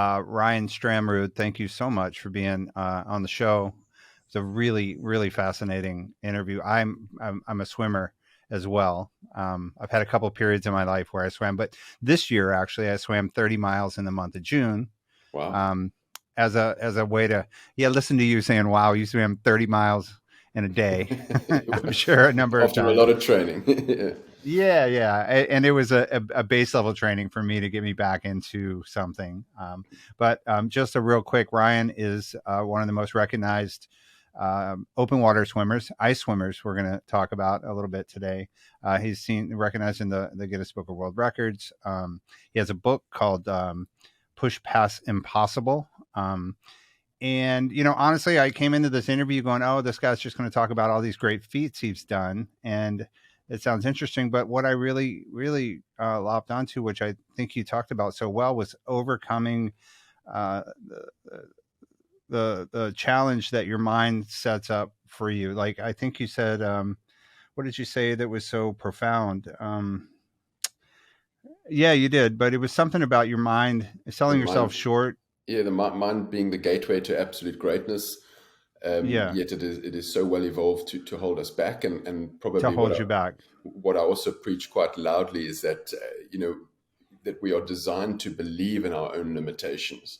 Ryan Stramrood, thank you so much for being on the show. It's a really, really fascinating interview. I'm a swimmer as well. I've had a couple of periods in my life where I swam, but this year actually I swam 30 miles in the month of June. Wow. Um, as a way to listen to you saying, "Wow, you swam 30 miles in a day." I'm sure a number of After a times. lot of training. Yeah. Yeah. And it was a base level training for me to get me back into something. But just a real quick, Ryan is one of the most recognized open water swimmers, ice swimmers. We're going to talk about a little bit today. He's seen recognized in the Guinness Book of World Records. He has a book called Push Past Impossible. And honestly, I came into this interview going, "Oh, this guy's just going to talk about all these great feats he's done," and it sounds interesting. But what I really, really lopped onto, which I think you talked about so well, was overcoming uh, the challenge that your mind sets up for you. Like I think you said, what did you say that was so profound? Yeah, you did, but it was something about your mind The selling yourself mind, short. yeah, the mind being the gateway to absolute greatness. Yeah, Yet it is so well evolved to hold us back, and to probably hold you back. what I also preach quite loudly is that that we are designed to believe in our own limitations,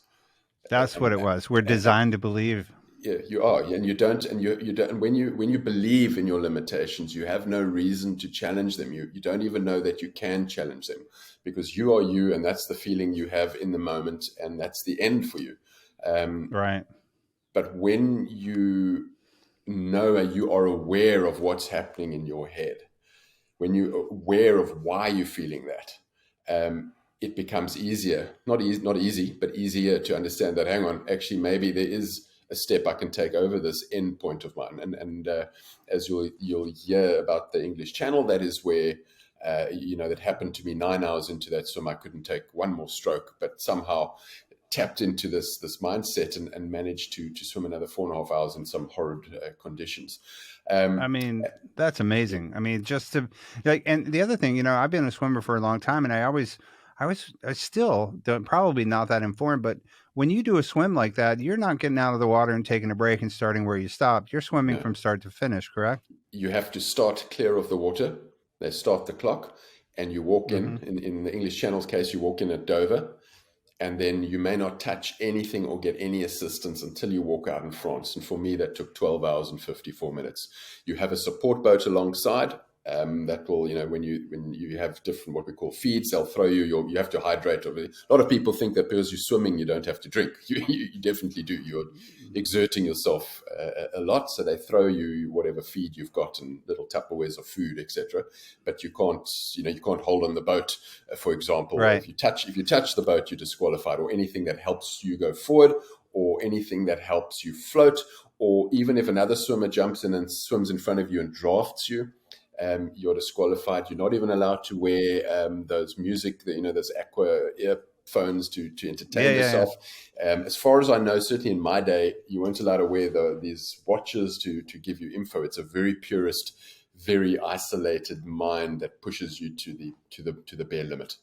That's what and it was. We're and designed to believe. yeah, you are, and you don't. And when you believe in your limitations, you have no reason to challenge them. You don't even know that you can challenge them because you are you, and that's the feeling you have in the moment, and that's the end for you. Um, Right. but when you know and you are aware of what's happening in your head, when you're aware of why you're feeling that, it becomes easier. Not easy, but easier to understand that. Hang on, actually, maybe there is a step I can take over this end point of mine. And as you'll hear about the English Channel, that is where. That happened to me 9 hours into that swim. I couldn't take one more stroke, but somehow tapped into this mindset and managed to swim another 4.5 hours in some horrid conditions. I Um, mean, that's yeah, amazing. I mean, just to like, and the other thing, I've been a swimmer for a long time, and I still don't, probably not that informed, but when you do a swim like that, you're not getting out of the water and taking a break and starting where you stopped. You're swimming no, from start to finish, correct? you have to start clear of the water. They start the clock, and you walk Mm-hmm. in the English Channel's case, you walk in at Dover, and then you may not touch anything or get any assistance until you walk out in France. And for me, that took 12 hours and 54 minutes. You have a support boat alongside. That will, when you have different what we call feeds, they'll throw you. You have to hydrate. A lot of people think that because you're swimming, you don't have to drink. You definitely do. You're exerting yourself a lot, so they throw you whatever feed you've got and little Tupperwares of food, etc. But you can't hold on the boat, for example. Or Right. if you touch the boat, you're disqualified. Or anything that helps you go forward, or anything that helps you float, or even if another swimmer jumps in and swims in front of you and drafts you, you're disqualified. You're not even allowed to wear those those aqua earphones to Yeah. entertain Yeah. Yeah. yourself. As far as I know, certainly in my day, you weren't allowed to wear these watches to give you info. It's a very purist, very isolated mind that pushes you to the bare limit.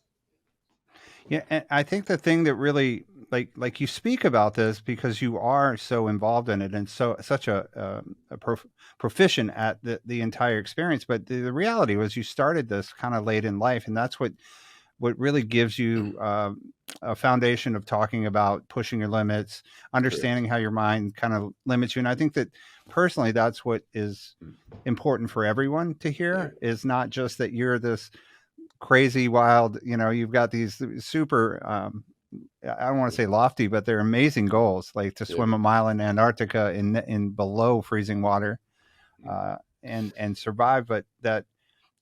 Yeah, and I think the thing that really like you speak about this because you are so involved in it and so such proficient at the entire experience. But the reality was you started this kind of late in life, and that's what really gives you a foundation of talking about pushing your limits, Correct. understanding how your mind kind of limits you. And I think that personally, that's what is important for everyone to Yeah. hear is not just that you're this crazy wild, you've got these super I don't want to say lofty, but they're amazing goals, like to Yeah. swim a mile in Antarctica in below freezing water, and survive, but that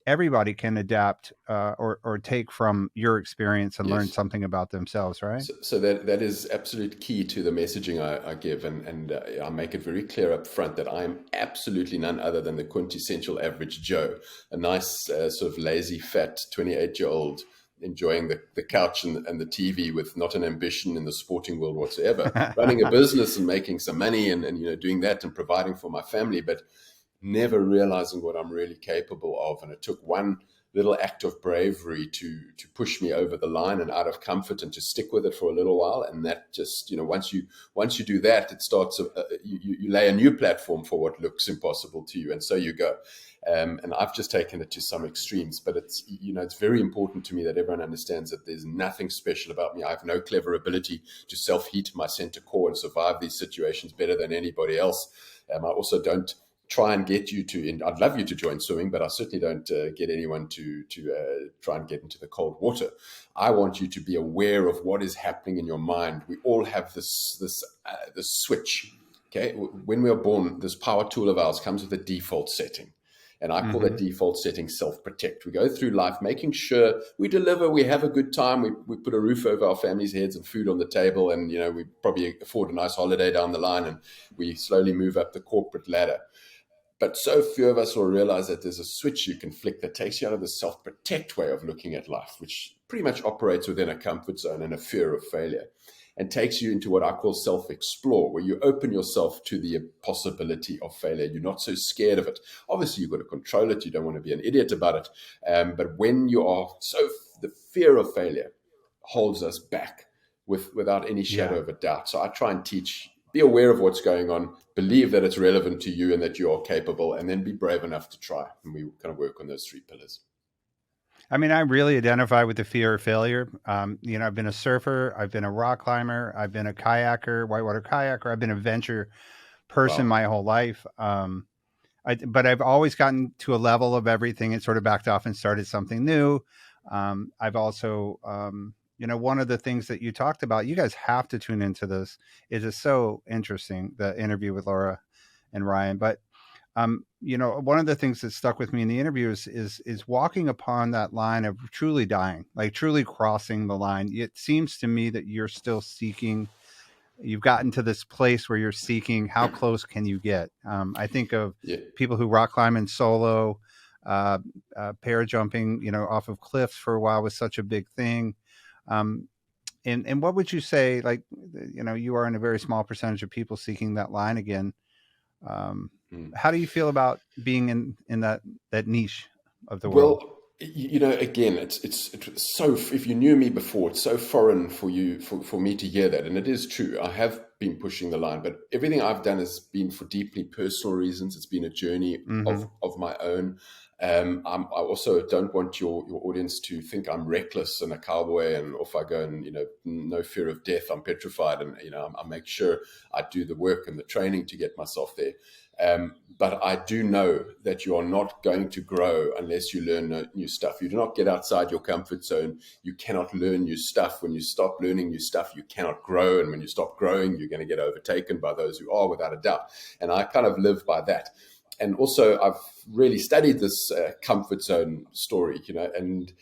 everybody can adapt or take from your experience and learn Yes. something about themselves, right? So that is absolute key to the messaging I give, and I make it very clear up front that I am absolutely none other than the quintessential average Joe, a nice sort of lazy, fat 28-year-old enjoying the couch and the TV with not an ambition in the sporting world whatsoever, running a business and making some money and doing that and providing for my family, but never realizing what I'm really capable of. And it took one little act of bravery to push me over the line and out of comfort, and to stick with it for a little while. And that just, once you do that, it starts, you lay a new platform for what looks impossible to you. And so you go. And I've just taken it to some extremes, but it's very important to me that everyone understands that there's nothing special about me. I have no clever ability to self-heat my center core and survive these situations better than anybody else. I also don't try and get you to, I'd love you to join swimming, but I certainly don't get anyone to try and get into the cold water. I want you to be aware of what is happening in your mind. We all have this switch. Okay, when we are born, this power tool of ours comes with a default setting. And I call that default setting self-protect. We go through life making sure we deliver, we have a good time, we put a roof over our families' heads and food on the table, and we probably afford a nice holiday down the line, and we slowly move up the corporate ladder. But so few of us will realize that there's a switch you can flick that takes you out of the self-protect way of looking at life, which pretty much operates within a comfort zone and a fear of failure, and takes you into what I call self-explore, where you open yourself to the possibility of failure. You're not so scared of it. Obviously, you've got to control it. You don't want to be an idiot about it. But when you are the fear of failure holds us back without any shadow of a doubt. So I try and teach, be aware of what's going on, believe that it's relevant to you and that you are capable, and then be brave enough to try. And we kind of work on those 3 pillars. I mean, I really identify with the fear of failure. I've been a surfer, I've been a rock climber, I've been a kayaker, whitewater kayaker, I've been a venture person my whole life. But I've always gotten to a level of everything and sort of backed off and started something new. I've also, one of the things that you talked about, you guys have to tune into this. It is so interesting, the interview with Laura and Ryan. But one of the things that stuck with me in the interview is walking upon that line of truly dying, like truly crossing the line. It seems to me that you're still seeking. You've gotten to this place where you're seeking how close can you get. I think of people who rock climb in solo, parajumping, off of cliffs for a while was such a big thing. And what would you say, like, you are in a very small percentage of people seeking that line again. How do you feel about being in that niche of the world? Well, again, it's so, if you knew me before, it's so foreign for you, for me to hear that. And it is true. I have been pushing the line, but everything I've done has been for deeply personal reasons. It's been a journey of my own. I also don't want your audience to think I'm reckless and a cowboy and off I go, and no fear of death. I'm petrified, and I make sure I do the work and the training to get myself there. But I do know that you are not going to grow unless you learn new stuff. You do not get outside your comfort zone. You cannot learn new stuff. When you stop learning new stuff, you cannot grow. And when you stop growing, you're going to get overtaken by those who are, without a doubt. And I kind of live by that. And also, I've really studied this comfort zone story, and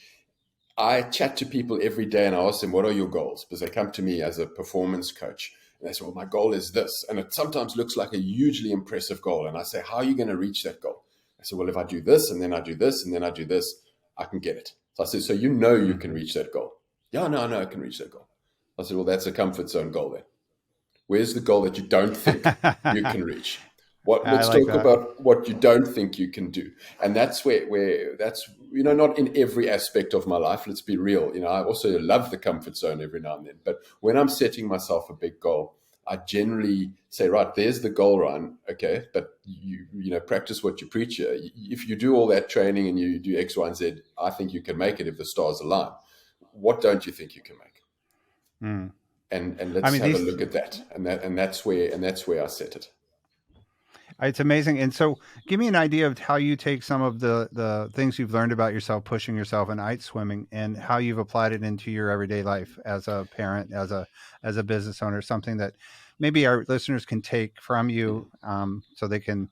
I chat to people every day and I ask them, what are your goals? Because they come to me as a performance coach. And they say, well, my goal is this. And it sometimes looks like a hugely impressive goal. And I say, how are you going to reach that goal? I say, well, if I do this, and then I do this, and then I do this, I can get it. So I said, so you can reach that goal? Yeah, no, I know I can reach that goal. I said, well, that's a comfort zone goal then. Where's the goal that you don't think you can reach? Let's talk about what you don't think you can do. And that's where that's, not in every aspect of my life. Let's be real. I also love the comfort zone every now and then. But when I'm setting myself a big goal, I generally say, right, there's the goal, Ryan. Okay. But you practice what you preach here. If you do all that training and you do X, Y, and Z, I think you can make it if the stars align. What don't you think you can make? And let's have a look at that. And that's where I set it. It's amazing. And so give me an idea of how you take some of the things you've learned about yourself, pushing yourself in ice swimming, and how you've applied it into your everyday life as a parent, as a business owner, something that maybe our listeners can take from you, so they can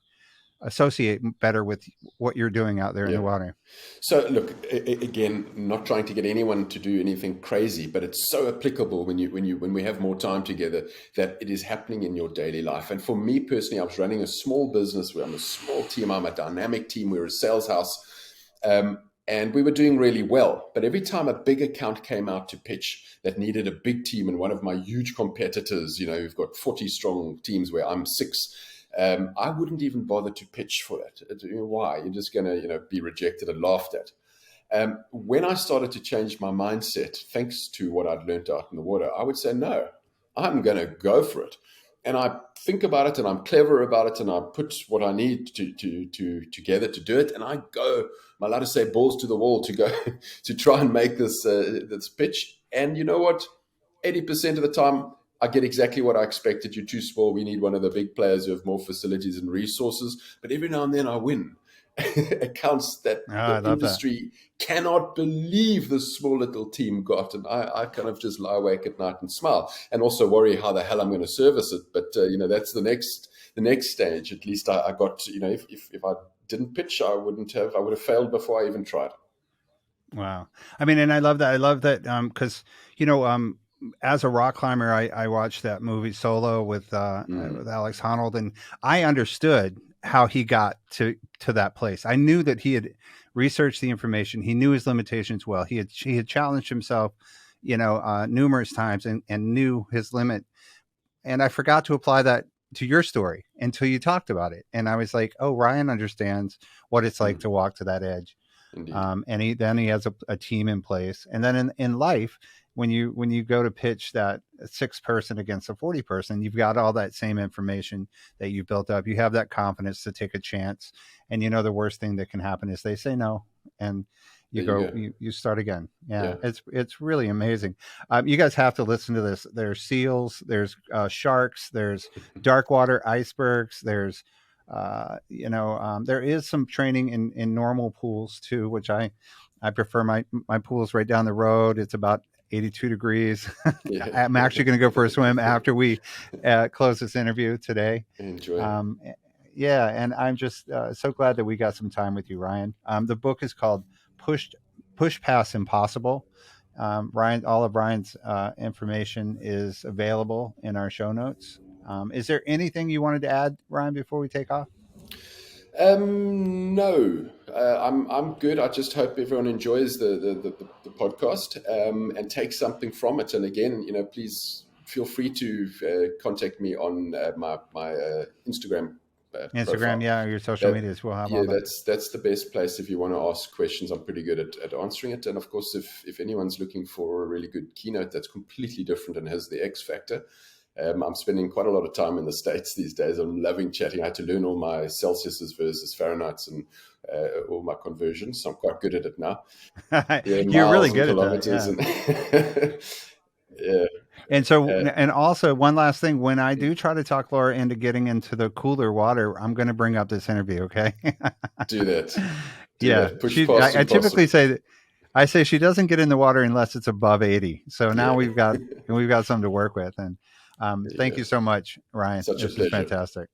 associate better with what you're doing out there in the water. So look, again, not trying to get anyone to do anything crazy, but it's so applicable when we have more time together, that it is happening in your daily life. And for me personally, I was running a small business where I'm a small team. I'm a dynamic team. We're a sales house. And we were doing really well. But every time a big account came out to pitch that needed a big team, and one of my huge competitors, who've got 40 strong teams where I'm 6, I wouldn't even bother to pitch for that. Why? You're just going to, be rejected and laughed at. When I started to change my mindset, thanks to what I'd learned out in the water, I would say, no, I'm going to go for it. And I think about it, and I'm clever about it, and I put what I need to together to do it. And I go, am I allowed to say balls to the wall to go to try and make this pitch? And you know what? 80% of the time, I get exactly what I expected. You're too small. We need one of the big players who have more facilities and resources. But every now and then I win. Accounts that Oh, I the love that. industry cannot believe this small little team got. And I kind of just lie awake at night and smile, and also worry how the hell I'm going to service it. But, that's the next stage. At least I got, if I didn't pitch, I would have failed before I even tried. Wow. I mean, and I love that. I love that because you know, as a rock climber, I watched that movie Solo with Mm, Alex Honnold, and I understood how he got to that place. I knew that he had researched the information. He knew his limitations well. He had challenged himself, numerous times and knew his limit. And I forgot to apply that to your story until you talked about it. And I was like, oh, Ryan understands what it's like mm, to walk to that edge. indeed. And he has a team in place. And then in life, when you go to pitch that 6 person against a 40 person, you've got all that same information that you built up. You have that confidence to take a chance. And the worst thing that can happen is they say no, and you There you go go. you start again. Yeah, Yeah. it's really amazing. You guys have to listen to this. There's seals, there's sharks, there's dark water icebergs, there's there is some training in normal pools too, which I prefer. My pool's right down the road. It's about 82 degrees. Yeah. I'm actually going to go for a swim after we close this interview today. Enjoy. Um, yeah, and I'm just so glad that we got some time with you, Ryan. The book is called Push Push Past Impossible. Ryan, all of Ryan's information is available in our show notes. Is there anything you wanted to add, Ryan, before we take off? No, I'm good. I just hope everyone enjoys the podcast, and takes something from it. And again, please feel free to contact me on my Instagram Instagram, profile. yeah, your social That medias. We'll have Yeah, all that. that's the best place if you want to ask questions. I'm pretty good at answering it. And of course, if anyone's looking for a really good keynote that's completely different and has the X factor, I'm spending quite a lot of time in the States these days. I'm loving chatting. I had to learn all my Celsius versus Fahrenheit and all my conversions. So I'm quite good at it now. Yeah, You're really miles and good at that. kilometers Yeah. and yeah, And so, uh, and also one last thing, when I do try to talk Laura into getting into the cooler water, I'm going to bring up this interview. Okay. do that. Do Yeah. that. Push past I typically impossible. say that I say she doesn't get in the water unless it's above 80. So now Yeah, we've got something to work with. And there you thank go. you so much, Ryan. Such a This is pleasure. fantastic.